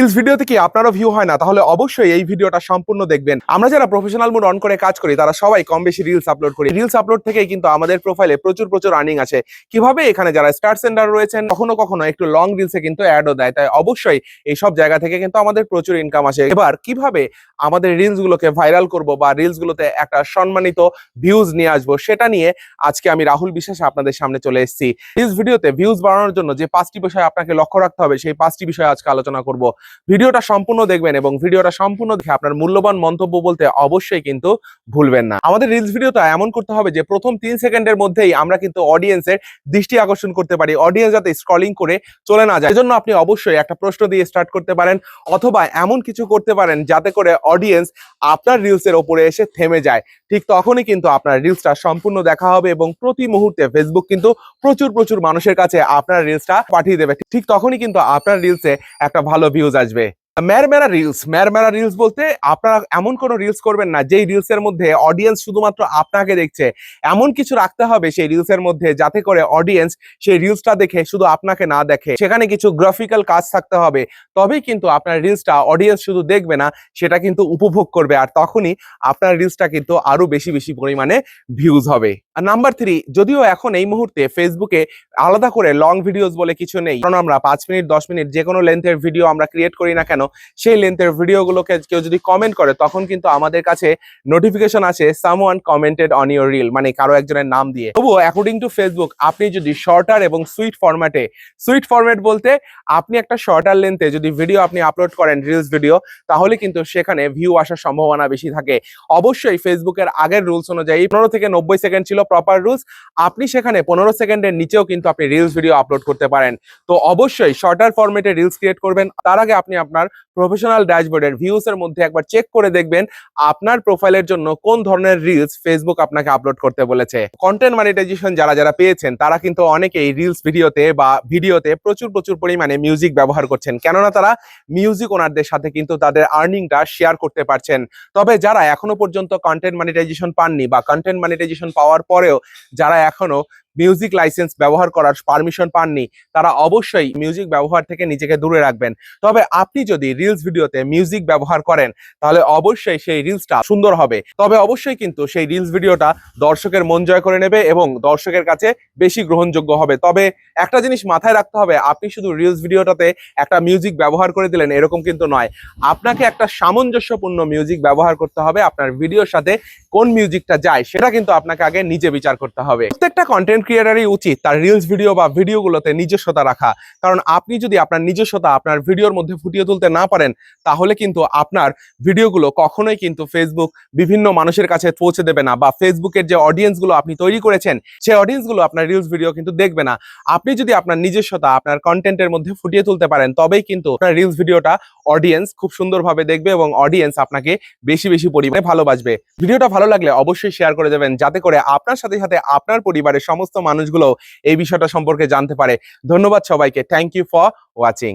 Reels ভিডিওতে কি আপনারও ভিউ হয় না? তাহলে অবশ্যই এই ভিডিওটা সম্পূর্ণ দেখবেন। আমরা যারা প্রফেশনাল মোড অন করে কাজ করি তারা সবাই কম বেশি রিলস আপলোড করি। রিলস আপলোড থেকেই কিন্তু আমাদের প্রোফাইলে প্রচুর আর্নিং আছে। কিভাবে? এখানে যারা স্টার সেন্ডার রয়েছেন কখনো একটু লং রিলসে কিন্তু অ্যাডও দেয়। তাই অবশ্যই এই সব জায়গা থেকে কিন্তু আমাদের প্রচুর ইনকাম আসে। এবার কিভাবে আমাদের রিলস গুলোকে ভাইরাল করব বা রিলস গুলোতে একটা সম্মানিত ভিউজ নিয়ে আসবো সেটা নিয়ে আজকে আমি রাহুল বিশ্বাস আপনাদের সামনে চলে এসেছি। রিলস ভিডিওতে ভিউজ বাড়ানোর জন্য যে 5টি বিষয় আপনাকে লক্ষ্য রাখতে হবে সেই 5টি বিষয় আজকে আলোচনা করব। ভিডিওটা সম্পূর্ণ দেখবেন এবং ভিডিওটা সম্পূর্ণ দেখে আপনার মূল্যবান মন্তব্য বলতে অবশ্যই কিন্তু ভুলবেন না। আমাদের রিলস ভিডিওটা এমন করতে হবে যে প্রথম 3 সেকেন্ডের মধ্যেই আমরা কিন্তু অডিয়েন্সের দৃষ্টি আকর্ষণ করতে পারি, অডিয়েন্স যাতে স্ক্রলিং করে চলে না যায়। এজন্য আপনি অবশ্যই একটা প্রশ্ন দিয়ে স্টার্ট করতে পারেন অথবা এমন কিছু করতে পারেন যাতে করে অডিয়েন্স আপনার রিলসের ওপরে এসে থেমে যায়। ঠিক তখনই কিন্তু আপনার রিলসটা সম্পূর্ণ দেখা হবে এবং প্রতি মুহূর্তে ফেসবুক কিন্তু প্রচুর মানুষের কাছে আপনার রিলসটা পাঠিয়ে দেবে। ঠিক তখনই কিন্তু আপনার রিলসে একটা ভালো ভিউজ আসবে। ম্যারমেরা রিলস বলতে আপনারা এমন কোনো রিলস করবেন না যেই রিলসের মধ্যে অডিয়েন্স শুধুমাত্র আপনাকে দেখছে। এমন কিছু রাখতে হবে সেই রিলসের মধ্যে যাতে করে অডিয়েন্স সেই রিলসটা দেখে শুধু আপনাকে না দেখে। সেখানে কিছু গ্রাফিক্যাল কাজ থাকতে হবে, তবেই কিন্তু আপনার রিলসটা অডিয়েন্স শুধু দেখবে না, সেটা কিন্তু উপভোগ করবে। আর তখনই আপনার রিলসটা কিন্তু আরো বেশি পরিমাণে ভিউজ হবে। আর নাম্বার 3, যদিও এখন এই মুহূর্তে ফেসবুকে আলাদা করে লং ভিডিওস বলে কিছু নেই, কারণ আমরা 5 মিনিট 10 মিনিট যে কোনো লেন্থের ভিডিও আমরা ক্রিয়েট করি না কেন, সেই লেন্থের ভিডিওগুলোকে কেউ যদি কমেন্ট করে তখন কিন্তু আমাদের কাছে নোটিফিকেশন আসে someone commented on your reel, মানে কারো একজনের নাম দিয়ে। তবুও অ্যাকর্ডিং টু ফেসবুক আপনি যদি শর্টার এবং সুইট ফরম্যাট বলতে আপনি একটা শর্টার লেন্থে যদি ভিডিও আপনি আপলোড করেন রিলস ভিডিও, তাহলে কিন্তু সেখানে ভিউ আসার সম্ভাবনা বেশি থাকে। অবশ্যই ফেসবুকের আগের রুলস অনুযায়ী 15 থেকে 90 সেকেন্ড ছিল প্রপার রুলস, আপনি সেখানে 15 সেকেন্ডের নিচেও কিন্তু আপনি রিলস ভিডিও আপলোড করতে পারেন। তো অবশ্যই শর্টার ফরম্যাটে রিলস ক্রিয়েট করবেন। তার আগে আপনি আপনার প্রফেশনাল ড্যাশবোর্ডের ভিউস এর মধ্যে একবার চেক করে দেখবেন আপনার প্রোফাইলের জন্য কোন ধরনের রিলস ফেসবুক আপনাকে আপলোড করতে বলেছে। কন্টেন্ট মনিটাইজেশন যারা পেয়েছেন তারা কিন্তু অনেকেই রিলস ভিডিওতে প্রচুর পরিমাণে মিউজিক ব্যবহার করছেন, কেননা তারা মিউজিক ওনারদের সাথে কিন্তু তাদের আর্নিংটা শেয়ার করতে পারছেন। তবে যারা এখনো পর্যন্ত কন্টেন্ট মনিটাইজেশন পাননি বা কন্টেন্ট মনিটাইজেশন পাওয়ার পরেও যারা এখনো মিউজিক লাইসেন্স ব্যবহার করার পারমিশন পাননি, তারা অবশ্যই মিউজিক ব্যবহার থেকে নিজেকে দূরে রাখবেন। তবে আপনি যদি রিলস ভিডিওতে মিউজিক ব্যবহার করেন তাহলে অবশ্যই সেই রিলসটা সুন্দর হবে। তবে অবশ্যই কিন্তু সেই রিলস ভিডিওটা দর্শকের মন জয় করে নেবে এবং দর্শকের কাছে বেশি গ্রহণযোগ্য হবে। তবে একটা জিনিস মাথায় রাখতে হবে, আপনি শুধু রিলস ভিডিওটাতে একটা মিউজিক ব্যবহার করে দিলেন এরকম কিন্তু নয়। আপনাকে একটা সামঞ্জস্যপূর্ণ মিউজিক ব্যবহার করতে হবে। আপনার ভিডিওর সাথে কোন মিউজিকটা যায় সেটা কিন্তু আপনাকে আগে নিজে বিচার করতে হবে। প্রত্যেকটা কন্টেন্ট ক্রিয়েটারই উচিত তার রিলস ভিডিও বা ভিডিওগুলোতে নিজস্বতা রাখা, কারণ আপনি যদি আপনার নিজস্বতা আপনার ভিডিওর মধ্যে ফুটিয়ে তুলতে না পারেন তাহলে কিন্তু আপনার ভিডিওগুলো কখনোই কিন্তু ফেসবুক বিভিন্ন মানুষের কাছে পৌঁছে দেবে না, বা ফেসবুকের যে অডিয়েন্সগুলো আপনি তৈরি করেছেন সেই অডিয়েন্সগুলো আপনার রিলস ভিডিও কিন্তু দেখবে না। আপনি যদি আপনার নিজস্বতা আপনার কন্টেন্টের মধ্যে ফুটিয়ে তুলতে পারেন তবেই কিন্তু আপনার রিলস ভিডিওটা অডিয়েন্স খুব সুন্দরভাবে দেখবে এবং অডিয়েন্স আপনাকে বেশি পরিমাণে ভালোবাসবে। ভিডিওটা ভালো লাগলে অবশ্যই শেয়ার করে দেবেন যাতে করে আপনার সাথে আপনার পরিবারের সমস্ত মানুষগুলো এই বিষয়টা সম্পর্কে জানতে পারে। ধন্যবাদ সবাইকে। Thank you for watching.